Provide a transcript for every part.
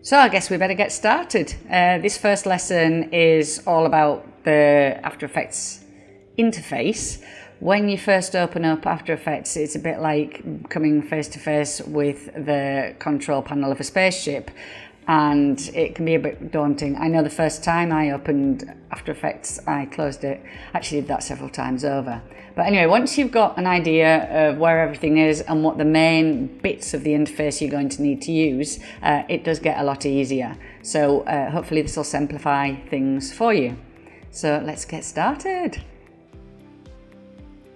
So I guess we better get started. This first lesson is all about the After Effects interface. When you first open up After Effects, it's a bit like coming face to face with the control panel of a spaceship, and it can be a bit daunting. I know the first time I opened After Effects, I closed it. Actually did that several times over. But anyway, once you've got an idea of where everything is and what the main bits of the interface you're going to need to use, it does get a lot easier. So hopefully this will simplify things for you. So let's get started.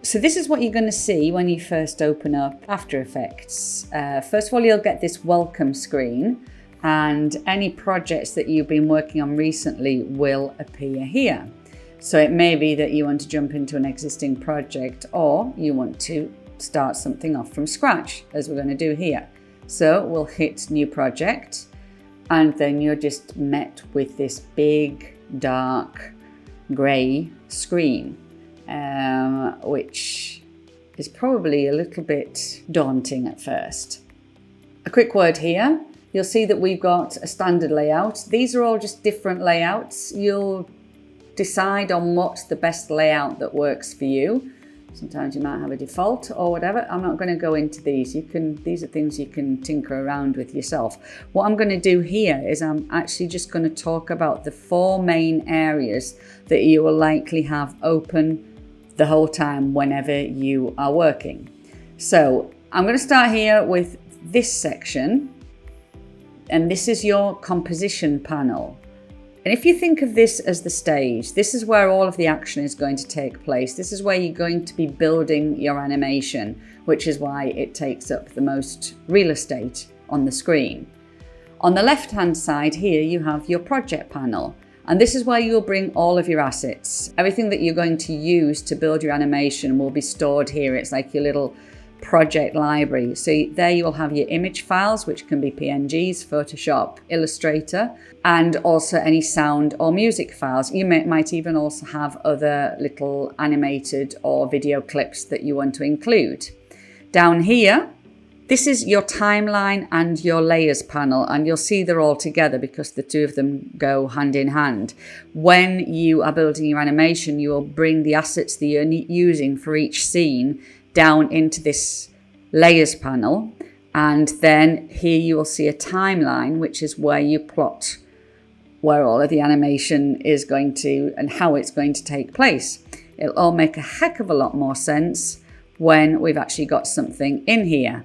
So this is what you're going to see when you first open up After Effects. First of all, you'll get this welcome screen, and any projects that you've been working on recently will appear here. So it may be that you want to jump into an existing project, or you want to start something off from scratch, as we're going to do here. So we'll hit New Project, and then you're just met with this big, dark, grey screen, which is probably a little bit daunting at first. A quick word here. You'll see that we've got a standard layout. These are all just different layouts. You'll decide on what's the best layout that works for you. Sometimes you might have a default or whatever. I'm not going to go into these. These are things you can tinker around with yourself. What I'm going to do here is I'm actually just going to talk about the 4 main areas that you will likely have open the whole time whenever you are working. So I'm going to start here with this section, and this is your composition panel. And if you think of this as the stage, this is where all of the action is going to take place. This is where you're going to be building your animation, which is why it takes up the most real estate on the screen. On the left-hand side here, you have your project panel. And this is where you'll bring all of your assets. Everything that you're going to use to build your animation will be stored here. It's like your little project library. So there you will have your image files, which can be PNGs, Photoshop, Illustrator, and also any sound or music files. You might even also have other little animated or video clips that you want to include. Down here, this is your timeline and your layers panel, and you'll see they're all together because the two of them go hand in hand. When you are building your animation, you will bring the assets that you're using for each scene down into this layers panel, and then here you will see a timeline, which is where you plot where all of the animation is going to and how it's going to take place. It'll all make a heck of a lot more sense when we've actually got something in here.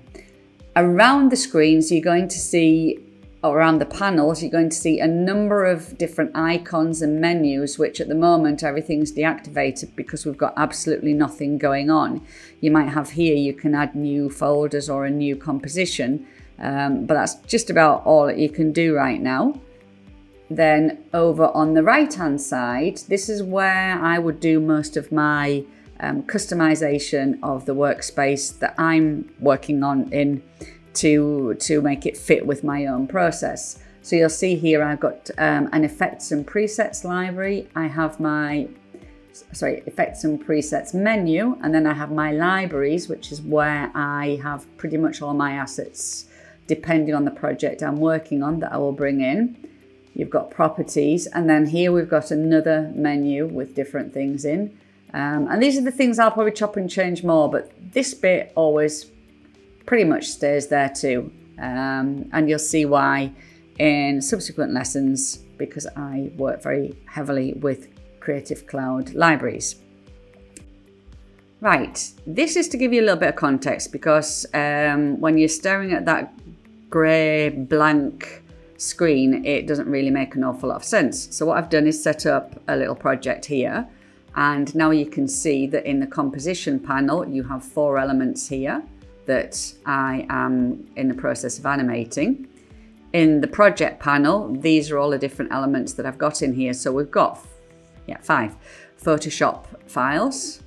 Around the screens, you're going to see, or around the panels, you're going to see a number of different icons and menus, which at the moment everything's deactivated because we've got absolutely nothing going on. You might have here, you can add new folders or a new composition, but that's just about all that you can do right now. Then over on the right hand side, this is where I would do most of my customization of the workspace that I'm working on to make it fit with my own process. So you'll see here I've got an effects and presets library. I have my effects and presets menu, and then I have my libraries, which is where I have pretty much all my assets depending on the project I'm working on that I will bring in. You've got properties, and then here we've got another menu with different things in. And these are the things I'll probably chop and change more, but this bit always pretty much stays there too. And you'll see why in subsequent lessons, because I work very heavily with Creative Cloud libraries. Right, this is to give you a little bit of context, because when you're staring at that grey blank screen, it doesn't really make an awful lot of sense. So what I've done is set up a little project here, and now you can see that in the composition panel you have 4 elements here that I am in the process of animating. In the project panel, these are all the different elements that I've got in here. So we've got 5 Photoshop files.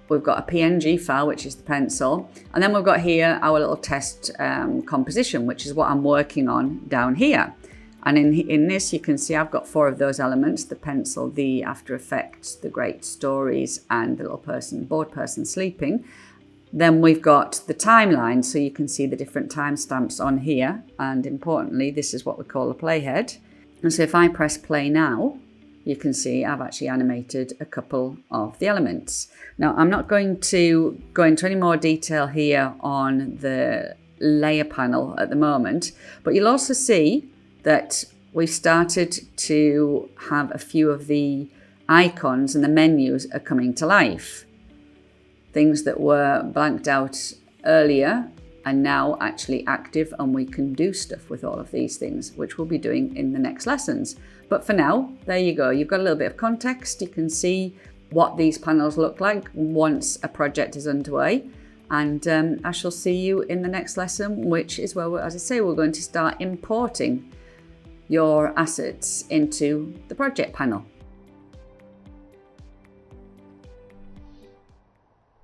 We've got a PNG file, which is the pencil. And then we've got here our little test composition, which is what I'm working on down here. And in this, you can see I've got 4 of those elements: the pencil, the After Effects, the great stories, and the little person, bored person sleeping. Then we've got the timeline, so you can see the different timestamps on here. And importantly, this is what we call a playhead. And so if I press play now, you can see I've actually animated a couple of the elements. Now, I'm not going to go into any more detail here on the layer panel at the moment, but you'll also see that we've started to have a few of the icons and the menus are coming to life. Things that were blanked out earlier are now actually active, and we can do stuff with all of these things, which we'll be doing in the next lessons. But for now, there you go. You've got a little bit of context. You can see what these panels look like once a project is underway. And I shall see you in the next lesson, which is where, as I say, we're going to start importing your assets into the project panel.